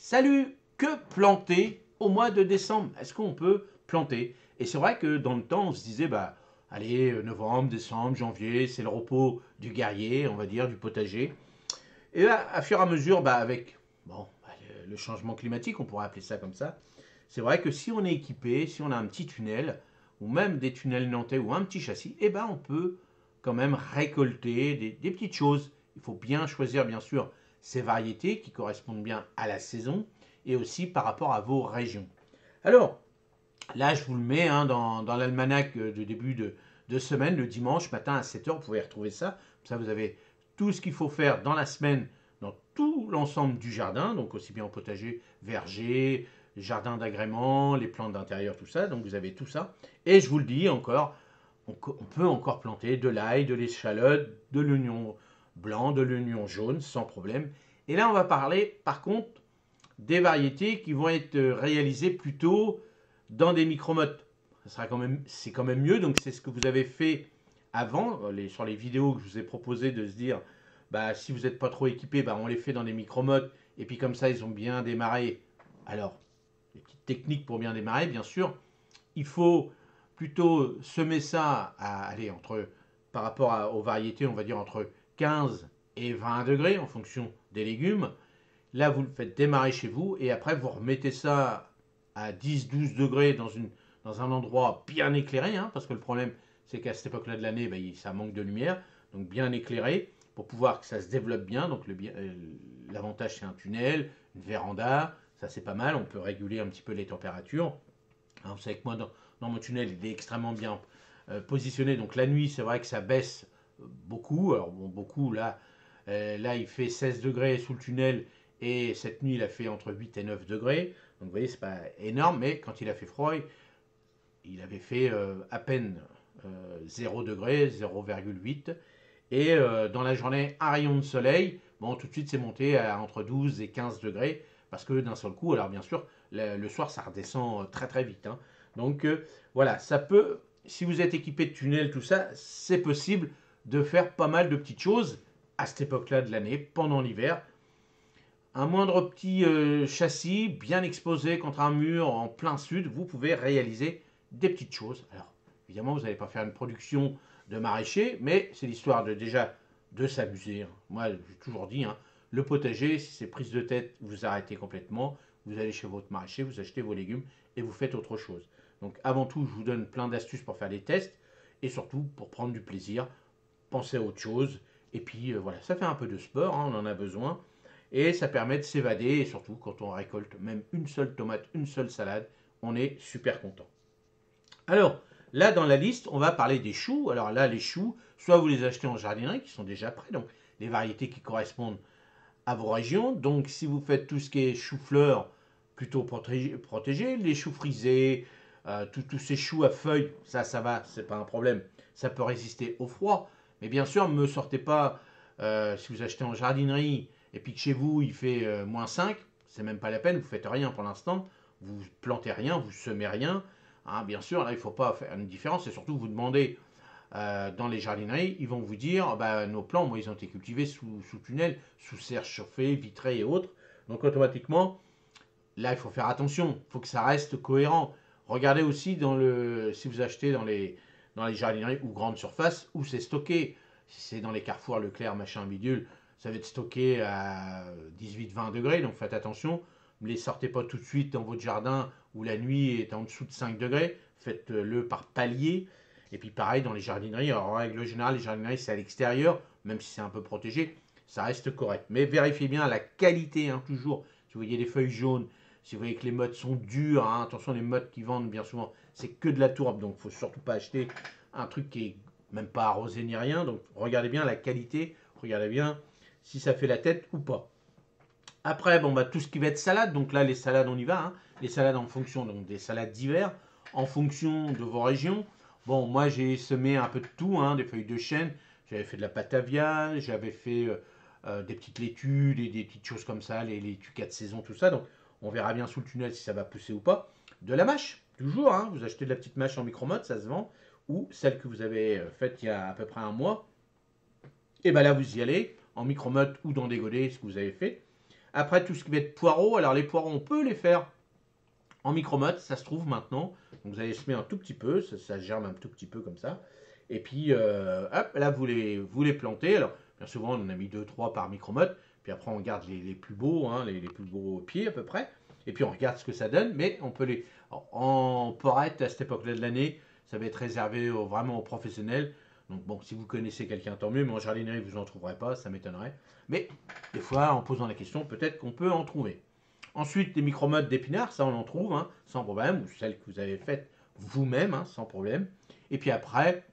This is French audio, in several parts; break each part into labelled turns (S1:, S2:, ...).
S1: Salut, que planter au mois de décembre? Est-ce qu'on peut planter? Et c'est vrai que dans le temps, on se disait, bah, allez, novembre, décembre, janvier, c'est le repos du guerrier, on va dire, du potager. Et là, à fur et à mesure, bah, avec bon, bah, le changement climatique, on pourrait appeler ça comme ça, c'est vrai que si on est équipé, si on a un petit tunnel, ou même des tunnels nantais ou un petit châssis, eh ben, on peut quand même récolter des petites choses. Il faut bien choisir, bien sûr, ces variétés qui correspondent bien à la saison et aussi par rapport à vos régions. Alors, là, je vous le mets dans l'almanach de début de semaine, le dimanche matin à 7 heures, vous pouvez retrouver ça. Comme ça, vous avez tout ce qu'il faut faire dans la semaine, dans tout l'ensemble du jardin, donc aussi bien au potager, verger, jardin d'agrément, les plantes d'intérieur, tout ça. Donc vous avez tout ça. Et je vous le dis encore, on peut encore planter de l'ail, de l'échalote, de l'oignon blanc, de l'oignon jaune, sans problème. Et là, on va parler, par contre, des variétés qui vont être réalisées plutôt dans des micromottes. C'est quand même mieux, donc c'est ce que vous avez fait avant, sur les vidéos que je vous ai proposé de se dire, bah, si vous n'êtes pas trop équipé, bah, on les fait dans des micromottes, et puis comme ça, ils ont bien démarré. Alors, les petites techniques pour bien démarrer, bien sûr, il faut plutôt semer ça par rapport aux variétés, on va dire entre 15 et 20 degrés en fonction des légumes. Là, vous le faites démarrer chez vous et après, vous remettez ça à 10-12 degrés dans un endroit bien éclairé, hein, parce que le problème, c'est qu'à cette époque-là de l'année, ben, ça manque de lumière, donc bien éclairé pour pouvoir que ça se développe bien. Donc l'avantage, c'est un tunnel, une véranda, ça c'est pas mal, on peut réguler un petit peu les températures. Alors, vous savez que moi, dans mon tunnel, il est extrêmement bien positionné, donc la nuit, c'est vrai que ça baisse beaucoup. Alors bon, beaucoup, là, il fait 16 degrés sous le tunnel et cette nuit, il a fait entre 8 et 9 degrés. Donc vous voyez, c'est pas énorme, mais quand il a fait froid, il avait fait à peine 0 degré, 0,8. Et dans la journée, un rayon de soleil, bon, tout de suite, c'est monté à entre 12 et 15 degrés. Parce que d'un seul coup, alors bien sûr, le soir, ça redescend très très vite, hein. Donc voilà, ça peut, si vous êtes équipé de tunnels, tout ça, c'est possible de faire pas mal de petites choses à cette époque-là de l'année, pendant l'hiver. Un moindre petit châssis bien exposé contre un mur en plein sud, vous pouvez réaliser des petites choses. Alors, évidemment, vous n'allez pas faire une production de maraîcher, mais c'est l'histoire déjà de s'amuser, hein. Moi, j'ai toujours dit, hein, le potager, si c'est prise de tête, vous arrêtez complètement. Vous allez chez votre maraîcher, vous achetez vos légumes et vous faites autre chose. Donc, avant tout, je vous donne plein d'astuces pour faire des tests et surtout pour prendre du plaisir, penser à autre chose. Et puis, voilà, ça fait un peu de sport, hein, on en a besoin. Et ça permet de s'évader, et surtout quand on récolte même une seule tomate, une seule salade, on est super content. Alors, là dans la liste, on va parler des choux. Alors là, les choux, soit vous les achetez en jardinerie, qui sont déjà prêts, donc les variétés qui correspondent à vos régions. Donc si vous faites tout ce qui est chou-fleur, plutôt protégé, les choux frisés, tous ces choux à feuilles, ça va, c'est pas un problème. Ça peut résister au froid. Mais bien sûr, ne me sortez pas, si vous achetez en jardinerie, et puis que chez vous, il fait -5, c'est même pas la peine, vous faites rien pour l'instant, vous plantez rien, vous semez rien, hein. Bien sûr, là, il ne faut pas faire une différence, et surtout, vous demandez dans les jardineries, ils vont vous dire, bah, nos plants, moi, ils ont été cultivés sous tunnel, sous serre chauffée, vitrée et autres. Donc, automatiquement, là, il faut faire attention, il faut que ça reste cohérent. Regardez aussi si vous achetez dans les jardineries ou grandes surfaces, où c'est stocké. Si c'est dans les carrefours, Leclerc, machin, bidule, ça va être stocké à 18-20 degrés, donc faites attention. Ne les sortez pas tout de suite dans votre jardin où la nuit est en dessous de 5 degrés. Faites-le par palier. Et puis pareil dans les jardineries. Alors, en règle générale, les jardineries, c'est à l'extérieur, même si c'est un peu protégé, ça reste correct. Mais vérifiez bien la qualité, hein, toujours. Si vous voyez des feuilles jaunes, si vous voyez que les mottes sont dures, hein, attention, les mottes qui vendent bien souvent, c'est que de la tourbe, donc il ne faut surtout pas acheter un truc qui est même pas arrosé ni rien. Donc regardez bien la qualité, regardez bien si ça fait la tête ou pas. Après, bon, bah, tout ce qui va être salade, donc là, les salades, on y va, hein. Les salades en fonction, donc des salades d'hiver, en fonction de vos régions. Bon, moi, j'ai semé un peu de tout, hein, des feuilles de chêne, j'avais fait de la patavia, j'avais fait des petites laitues, des petites choses comme ça, les laitues 4 saisons, tout ça. Donc, on verra bien sous le tunnel si ça va pousser ou pas. De la mâche, toujours, hein, vous achetez de la petite mâche en micro-mode, ça se vend, ou celle que vous avez faite il y a à peu près un mois. Et bien là, vous y allez, en micro-mode ou dans des godets, ce que vous avez fait. Après, tout ce qui va être poireaux, alors les poireaux, on peut les faire en micro-mode, ça se trouve maintenant. Donc vous allez semer un tout petit peu, ça germe un tout petit peu comme ça. Et puis, hop, là, vous les plantez. Alors, bien souvent, on en a mis deux trois par micro-mode. Puis après, on garde les plus beaux, hein, les plus beaux pieds à peu près. Et puis, on regarde ce que ça donne. Mais on peut les. En porrette, à cette époque-là de l'année, ça va être réservé vraiment aux professionnels. Donc, bon, si vous connaissez quelqu'un, tant mieux. Mais en jardinerie, vous n'en trouverez pas, ça m'étonnerait. Mais des fois, en posant la question, peut-être qu'on peut en trouver. Ensuite, des micro-modes d'épinards, ça on en trouve, hein, sans problème, ou celles que vous avez faites vous-même, hein, sans problème. Et puis après,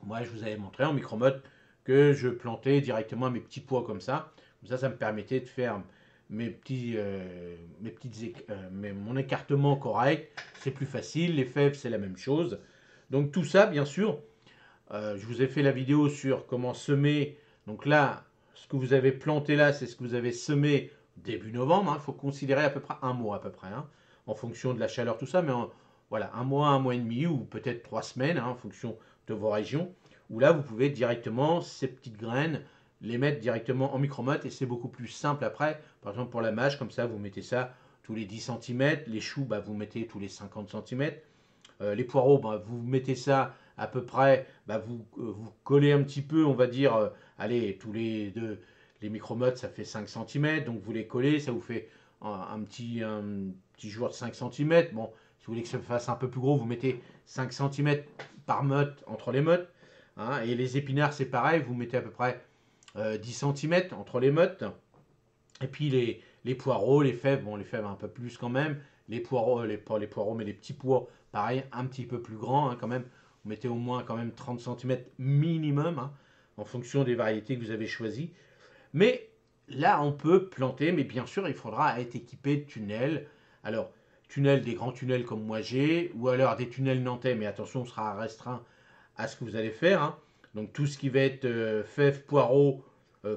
S1: moi je vous avais montré en micro-mode que je plantais directement mes petits pois comme ça. Comme ça me permettait de faire mon écartement correct. C'est plus facile, les fèves c'est la même chose. Donc tout ça, bien sûr, je vous ai fait la vidéo sur comment semer. Donc là, ce que vous avez planté là, c'est ce que vous avez semé début novembre. Il faut considérer à peu près un mois à peu près, hein, en fonction de la chaleur, tout ça. Mais voilà, un mois et demi ou peut-être 3 semaines, hein, en fonction de vos régions. Où là, vous pouvez directement, ces petites graines, les mettre directement en micro-mode et c'est beaucoup plus simple après. Par exemple, pour la mâche, comme ça, vous mettez ça tous les 10 cm. Les choux, bah, vous mettez tous les 50 cm. Les poireaux, bah, vous mettez ça à peu près, bah, vous collez un petit peu, on va dire, allez, tous les deux, les micro-modes, ça fait 5 cm, donc vous les collez, ça vous fait un petit joueur de 5 cm. Bon, si vous voulez que ça fasse un peu plus gros, vous mettez 5 cm par mode entre les modes. Hein, et les épinards, c'est pareil, vous mettez à peu près 10 cm entre les modes. Et puis les poireaux, les fèves, bon, les fèves un peu plus quand même. Les poireaux, pas les poireaux, mais les petits pois, pareil, un petit peu plus grands, hein, quand même. Vous mettez au moins quand même 30 cm minimum, hein, en fonction des variétés que vous avez choisies. Mais là, on peut planter, mais bien sûr, il faudra être équipé de tunnels. Alors, des grands tunnels comme moi j'ai, ou alors des tunnels nantais, mais attention, on sera restreint à ce que vous allez faire. Hein. Donc tout ce qui va être fèves, poireaux,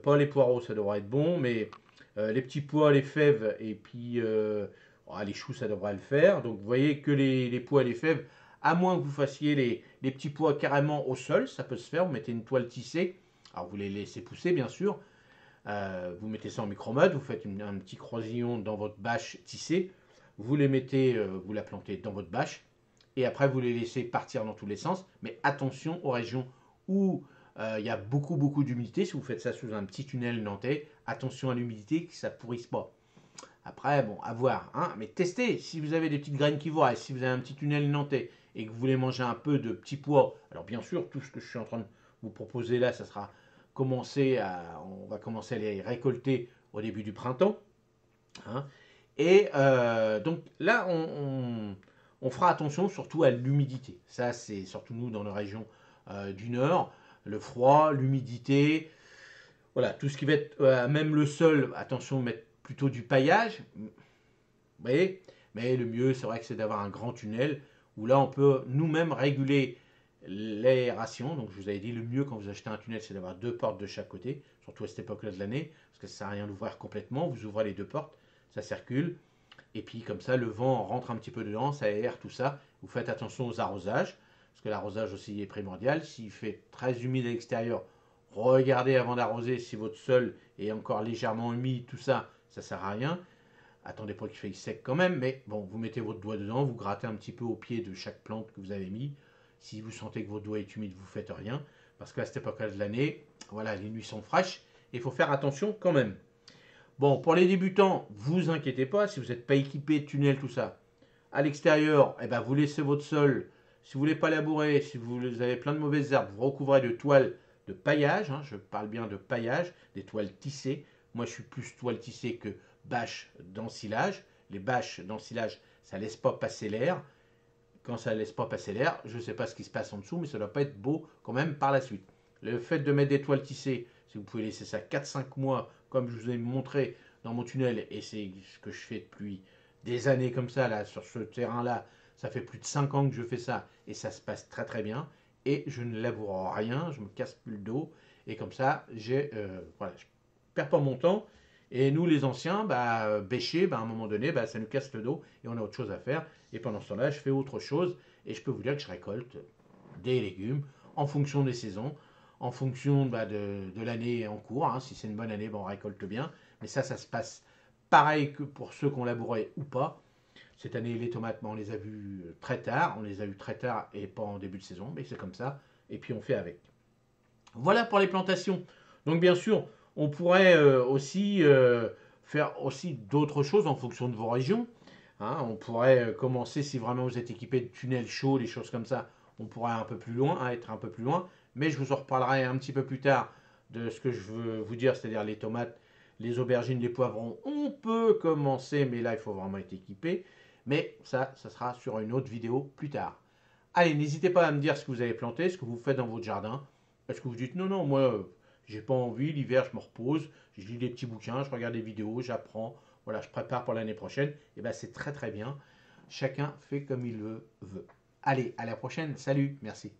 S1: pas les poireaux, ça devrait être bon, mais les petits pois, les fèves, et puis les choux, ça devrait le faire. Donc vous voyez que les pois et les fèves, à moins que vous fassiez les petits pois carrément au sol, ça peut se faire. Vous mettez une toile tissée, alors vous les laissez pousser bien sûr. Vous mettez ça en micro-mode, vous faites un petit croisillon dans votre bâche tissée, vous les mettez, vous la plantez dans votre bâche, et après vous les laissez partir dans tous les sens. Mais attention aux régions où il y a beaucoup d'humidité. Si vous faites ça sous un petit tunnel nantais, attention à l'humidité, que ça pourrisse pas. Après, bon, à voir. Hein, mais testez. Si vous avez des petites graines qui voient, si vous avez un petit tunnel nantais et que vous voulez manger un peu de petits pois, alors bien sûr, tout ce que je suis en train de vous proposer là, ça sera on va commencer à les récolter au début du printemps. Hein, et donc là, on fera attention surtout à l'humidité. Ça, c'est surtout nous dans nos régions du nord. Le froid, l'humidité, voilà, tout ce qui va être, même le sol, attention, mettre plutôt du paillage. Vous voyez. Mais le mieux, c'est vrai que c'est d'avoir un grand tunnel où là, on peut nous-mêmes réguler l'aération. Donc, je vous avais dit, le mieux quand vous achetez un tunnel, c'est d'avoir deux portes de chaque côté, surtout à cette époque-là de l'année, parce que ça ne sert à rien d'ouvrir complètement. Vous ouvrez les deux portes, ça circule. Et puis comme ça, le vent rentre un petit peu dedans, ça aère tout ça. Vous faites attention aux arrosages, parce que l'arrosage aussi est primordial. S'il fait très humide à l'extérieur, regardez avant d'arroser si votre sol est encore légèrement humide, tout ça, ça sert à rien. Attendez pas qu'il fasse sec quand même, mais bon, vous mettez votre doigt dedans, vous grattez un petit peu au pied de chaque plante que vous avez mis. Si vous sentez que votre doigt est humide, vous faites rien, parce qu'à cette époque-là de l'année, voilà, les nuits sont fraîches, et il faut faire attention quand même. Bon, pour les débutants, vous inquiétez pas, si vous n'êtes pas équipé de tunnels, tout ça. À l'extérieur, eh ben, vous laissez votre sol. Si vous ne voulez pas labourer, si vous avez plein de mauvaises herbes, vous recouvrez de toiles de paillage. Hein, je parle bien de paillage, des toiles tissées. Moi, je suis plus toile tissée que bâche d'ensilage. Les bâches d'ensilage, ça ne laisse pas passer l'air. Quand ça ne laisse pas passer l'air, je ne sais pas ce qui se passe en dessous, mais ça ne doit pas être beau quand même par la suite. Le fait de mettre des toiles tissées, si vous pouvez laisser ça 4-5 mois, comme je vous ai montré dans mon tunnel, et c'est ce que je fais depuis des années comme ça, là, sur ce terrain-là, ça fait plus de 5 ans que je fais ça, et ça se passe très très bien, et je ne laboure rien, je me casse plus le dos, et comme ça, voilà, je perds pas mon temps, et nous les anciens, bêcher, à un moment donné, ça nous casse le dos, et on a autre chose à faire, et pendant ce temps-là, je fais autre chose, et je peux vous dire que je récolte des légumes en fonction des saisons, en fonction de l'année en cours. Hein. Si c'est une bonne année, on récolte bien. Mais ça se passe pareil que pour ceux qui ont labouré ou pas. Cette année, les tomates, on les a vues très tard. On les a vues très tard et pas en début de saison. Mais c'est comme ça. Et puis on fait avec. Voilà pour les plantations. Donc bien sûr, on pourrait aussi faire aussi d'autres choses en fonction de vos régions. Hein. On pourrait commencer, si vraiment vous êtes équipé de tunnels chauds, des choses comme ça, on pourrait un peu plus loin, hein, être un peu plus loin. Mais je vous en reparlerai un petit peu plus tard de ce que je veux vous dire, c'est-à-dire les tomates, les aubergines, les poivrons. On peut commencer, mais là, il faut vraiment être équipé. Mais ça sera sur une autre vidéo plus tard. Allez, n'hésitez pas à me dire ce que vous avez planté, ce que vous faites dans votre jardin. Est-ce que vous dites non, non, moi, j'ai pas envie, l'hiver, je me repose, je lis des petits bouquins, je regarde des vidéos, j'apprends, voilà, je prépare pour l'année prochaine. Et bien, c'est très très bien. Chacun fait comme il veut. Allez, à la prochaine. Salut, merci.